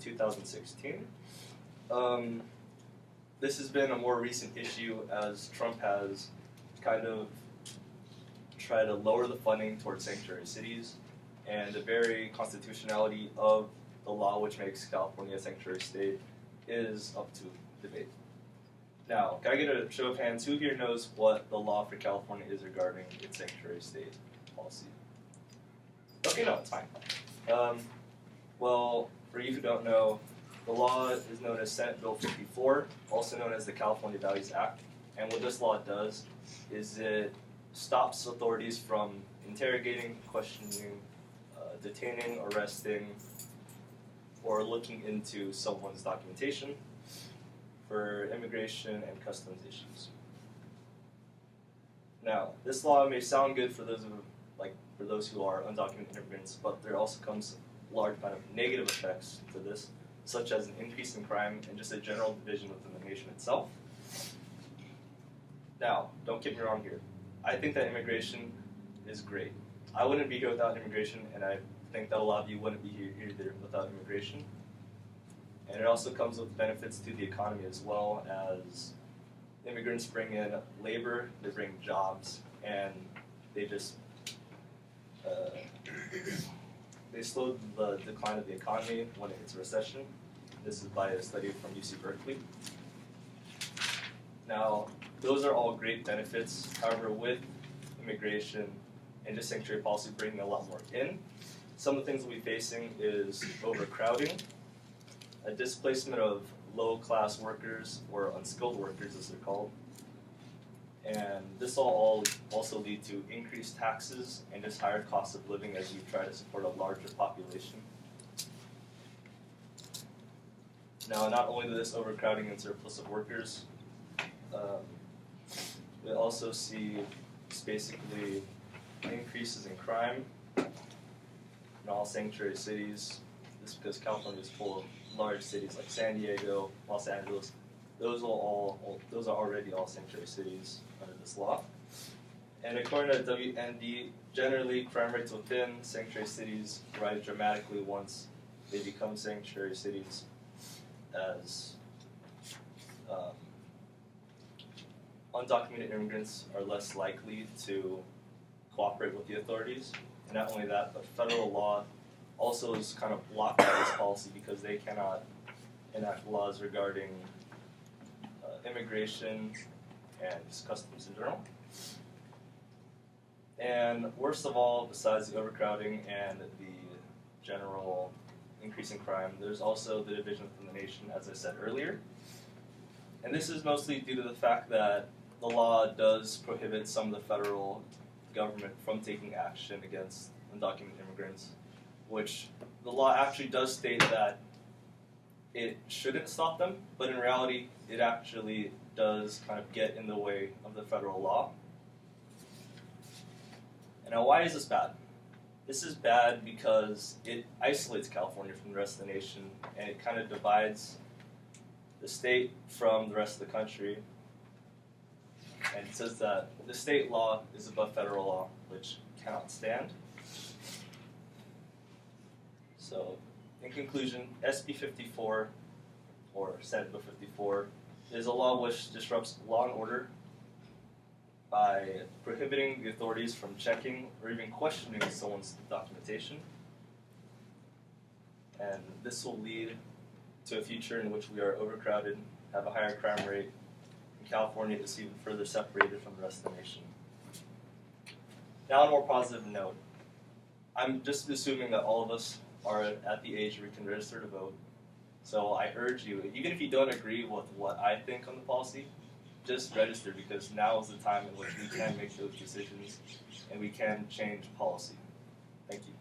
2016. This has been a more recent issue as Trump has kind of tried to lower the funding towards sanctuary cities, and the very constitutionality of the law which makes California a sanctuary state is up to debate. Now, can I get a show of hands? Who here knows what the law for California is regarding its sanctuary state policy? Okay, no, it's fine. Well, for you who don't know, the law is known as Senate Bill 54, also known as the California Values Act. And what this law does is it stops authorities from interrogating, questioning, detaining, arresting, or looking into someone's documentation for immigration and customs issues. Now, this law may sound good for those who are undocumented immigrants, but there also comes a large amount of negative effects to this, such as an increase in crime and just a general division within the nation itself. Now, don't get me wrong here. I think that immigration is great. I wouldn't be here without immigration, and I think that a lot of you wouldn't be here either without immigration. And it also comes with benefits to the economy as well, as immigrants bring in labor, they bring jobs, and they just they slow the decline of the economy when it hits a recession. This is by a study from UC Berkeley. Now, those are all great benefits. However, with immigration and just sanctuary policy bringing a lot more in, some of the things we'll be facing is overcrowding, a displacement of low-class workers, or unskilled workers as they're called, and this will all also lead to increased taxes and just higher costs of living as you try to support a larger population. Now, not only this overcrowding and surplus of workers, we also see just basically increases in crime in all sanctuary cities. This is because California is full of large cities like San Diego, Los Angeles. Those are already all sanctuary cities under this law. And according to WND, generally crime rates within sanctuary cities rise dramatically once they become sanctuary cities, as undocumented immigrants are less likely to cooperate with the authorities. And not only that, but federal law also is kind of blocked by this policy because they cannot enact laws regarding immigration and customs in general. And worst of all, besides the overcrowding and the general increase in crime, there's also the division within the nation, as I said earlier. And this is mostly due to the fact that the law does prohibit some of the federal government from taking action against undocumented immigrants, which the law actually does state that it shouldn't stop them, but in reality, it actually does kind of get in the way of the federal law. And now, why is this bad? This is bad because it isolates California from the rest of the nation, and it kind of divides the state from the rest of the country. And it says that the state law is above federal law, which cannot stand. So, in conclusion, SB 54, or Senate Bill 54, is a law which disrupts law and order by prohibiting the authorities from checking or even questioning someone's documentation. And this will lead to a future in which we are overcrowded, have a higher crime rate, and California is even further separated from the rest of the nation. Now, on a more positive note, I'm just assuming that all of us are at the age where we can register to vote. So I urge you, even if you don't agree with what I think on the policy, just register, because now is the time in which we can make those decisions and we can change policy. Thank you.